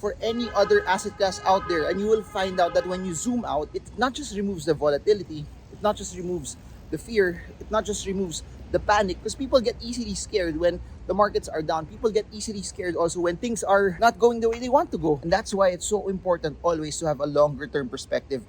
for any other asset class out there, and you will find out that when you zoom out, it not just removes the volatility, it not just removes the fear, it not just removes the panic, because people get easily scared when the markets are down. People get easily scared also when things are not going the way they want to go. And that's why it's so important always to have a longer term perspective.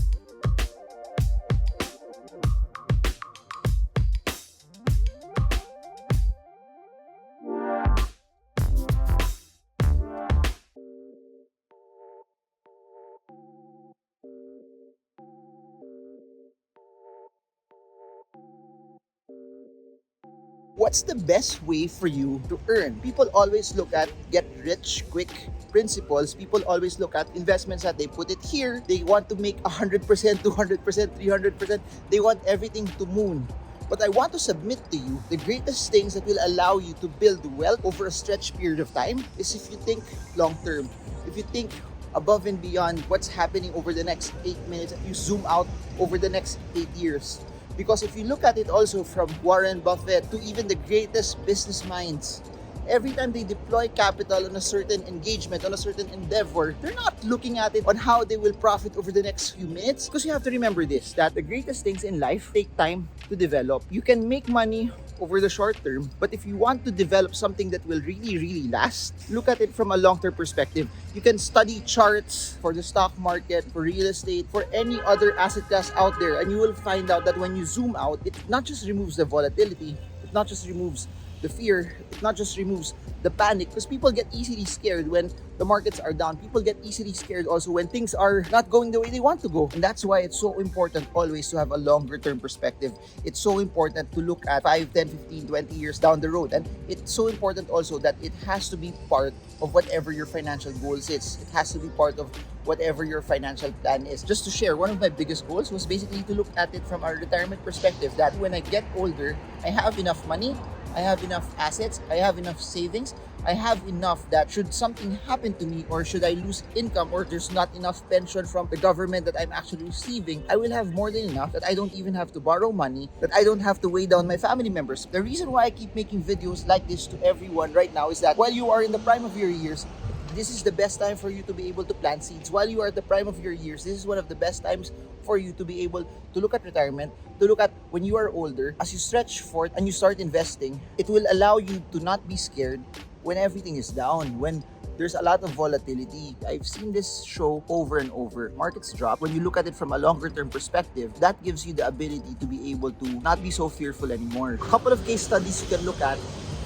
What's the best way for you to earn? People always look at get rich quick principles. People always look at investments that they put it here. They want to make 100%, 200%, 300%. They want everything to moon. But I want to submit to you the greatest things that will allow you to build wealth over a stretched period of time is if you think long term. If you think above and beyond what's happening over the next 8 minutes, you zoom out over the next 8 years. Because if you look at it also from Warren Buffett to even the greatest business minds, every time they deploy capital on a certain engagement, on a certain endeavor, they're not looking at it on how they will profit over the next few minutes. Because you have to remember this, that the greatest things in life take time to develop. You can make money over the short term, but if you want to develop something that will really last, look at it from a long-term perspective. You can study charts for the stock market, for real estate, for any other asset class out there, and you will find out that when you zoom out, it not just removes the volatility, it not just removes the fear, it not just removes the panic, because people get easily scared when the markets are down. People get easily scared also when things are not going the way they want to go. And that's why it's so important always to have a longer term perspective. It's so important to look at 5, 10, 15, 20 years down the road. And it's so important also that it has to be part of whatever your financial goals is. It has to be part of whatever your financial plan is. Just to share, one of my biggest goals was basically to look at it from a retirement perspective, that when I get older, I have enough money, I have enough assets, I have enough savings, I have enough that should something happen to me, or should I lose income, or there's not enough pension from the government that I'm actually receiving, I will have more than enough that I don't even have to borrow money, that I don't have to weigh down my family members. The reason why I keep making videos like this to everyone right now is that while you are in the prime of your years, this is the best time for you to be able to plant seeds. While you are at the prime of your years, this is one of the best times for you to be able to look at retirement, to look at when you are older. As you stretch forth and you start investing, it will allow you to not be scared when everything is down, when there's a lot of volatility. I've seen this show over and over. Markets drop. When you look at it from a longer term perspective, that gives you the ability to be able to not be so fearful anymore. A couple of case studies you can look at: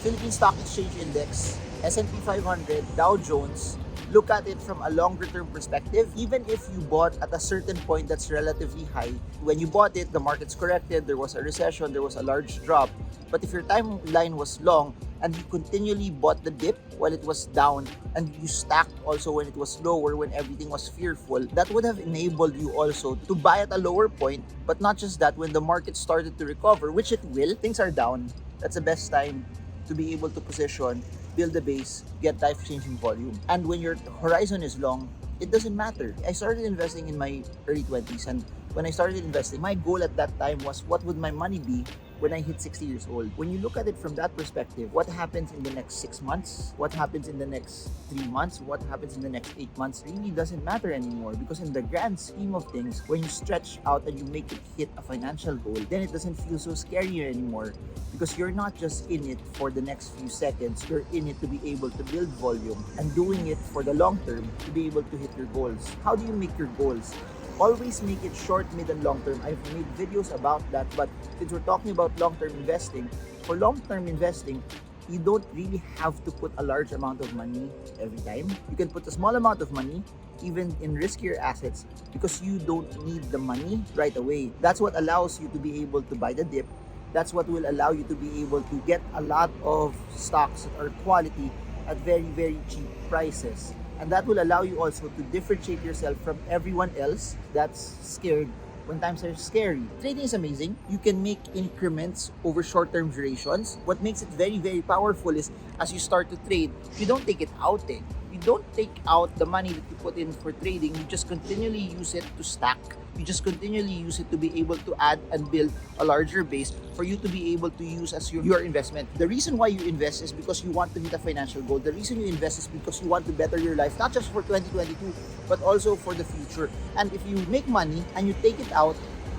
Philippine Stock Exchange Index, S&P 500, Dow Jones. Look at it from a longer term perspective. Even if you bought at a certain point that's relatively high, when you bought it, the market's corrected, there was a recession, there was a large drop. But if your timeline was long and you continually bought the dip while it was down, and you stacked also when it was lower, when everything was fearful, that would have enabled you also to buy at a lower point. But not just that, when the market started to recover, which it will, things are down, that's the best time to be able to position, build a base, get life-changing volume. And when your horizon is long, it doesn't matter. I started investing in my early 20s, and when I started investing, my goal at that time was, what would my money be when I hit 60 years old? When you look at it from that perspective, what happens in the next 6 months, what happens in the next 3 months, what happens in the next 8 months really doesn't matter anymore. Because in the grand scheme of things, when you stretch out and you make it hit a financial goal, then it doesn't feel so scary anymore. Because you're not just in it for the next few seconds, you're in it to be able to build volume, and doing it for the long term to be able to hit your goals. How do you make your goals? Always make it short, mid, and long term. I've made videos about that, but since we're talking about long-term investing, for long-term investing, you don't really have to put a large amount of money every time. You can put a small amount of money, even in riskier assets, because you don't need the money right away. That's what allows you to be able to buy the dip. That's what will allow you to be able to get a lot of stocks that are quality at very cheap prices. And that will allow you also to differentiate yourself from everyone else that's scared when times are scary. Trading is amazing. You can make increments over short-term durations. What makes it very powerful is, as you start to trade, you don't take it out. You don't take out the money that you put in for trading. You just continually use it to stack You just continually use it to be able to add and build a larger base for you to be able to use as your investment. The reason why you invest is because you want to hit a financial goal. The reason you invest is because you want to better your life, not just for 2022, but also for the future. And if you make money and you take it out,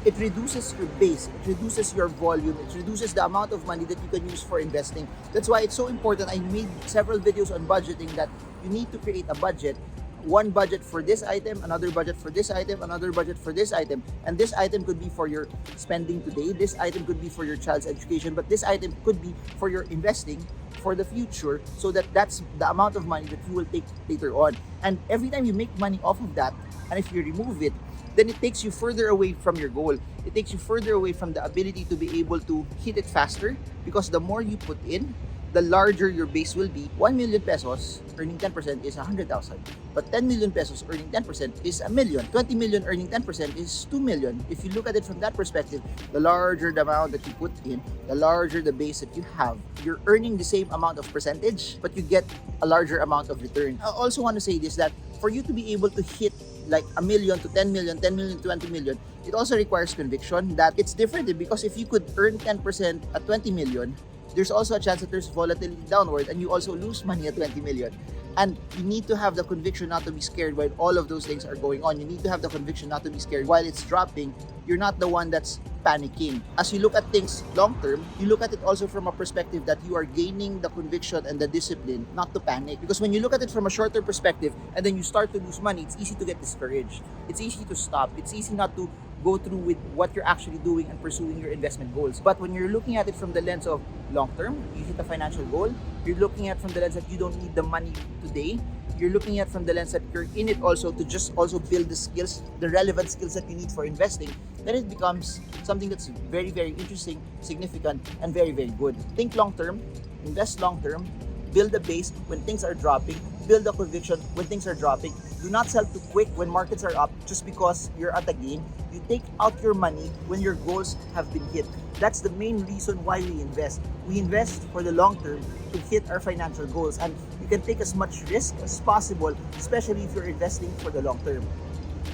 it reduces your base, it reduces your volume, it reduces the amount of money that you can use for investing. That's why it's so important. I made several videos on budgeting, that you need to create a budget. One budget for this item, another budget for this item, another budget for this item. And this item could be for your spending today, this item could be for your child's education, but this item could be for your investing for the future, so that that's the amount of money that you will take later on. And every time you make money off of that, and if you remove it, then it takes you further away from your goal. It takes you further away from the ability to be able to hit it faster, because the more you put in, the larger your base will be. 1 million pesos earning 10% is 100,000. But 10 million pesos earning 10% is a million. 20 million earning 10% is 2 million. If you look at it from that perspective, the larger the amount that you put in, the larger the base that you have. You're earning the same amount of percentage, but you get a larger amount of return. I also want to say this, that for you to be able to hit like a million to 10 million, 10 million to 20 million, it also requires conviction that it's different, because if you could earn 10% at 20 million, there's also a chance that there's volatility downward and you also lose money at 20 million. And you need to have the conviction not to be scared while all of those things are going on. You need to have the conviction not to be scared while it's dropping. You're not the one that's panicking. As you look at things long term, you look at it also from a perspective that you are gaining the conviction and the discipline not to panic. Because when you look at it from a shorter perspective and then you start to lose money, it's easy to get discouraged. It's easy to stop. It's easy not to go through with what you're actually doing and pursuing your investment goals. But when you're looking at it from the lens of long term, you hit a financial goal, you're looking at from the lens that you don't need the money today, you're looking at from the lens that you're in it also to just also build the skills, the relevant skills that you need for investing, then it becomes something that's very, very interesting, significant, and very, very good. Think long term, invest long term, build a base when things are dropping, build a conviction when things are dropping. Do not sell too quick when markets are up just because you're at a gain. You take out your money when your goals have been hit. That's the main reason why we invest. We invest for the long term to hit our financial goals, and you can take as much risk as possible, especially if you're investing for the long term.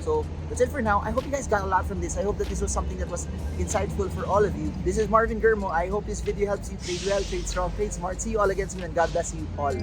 So that's it for now. I hope you guys got a lot from this. I hope that this was something that was insightful for all of you. This is Marvin Germo. I hope this video helps you trade well, trade strong, trade smart. See you all again soon, and God bless you all.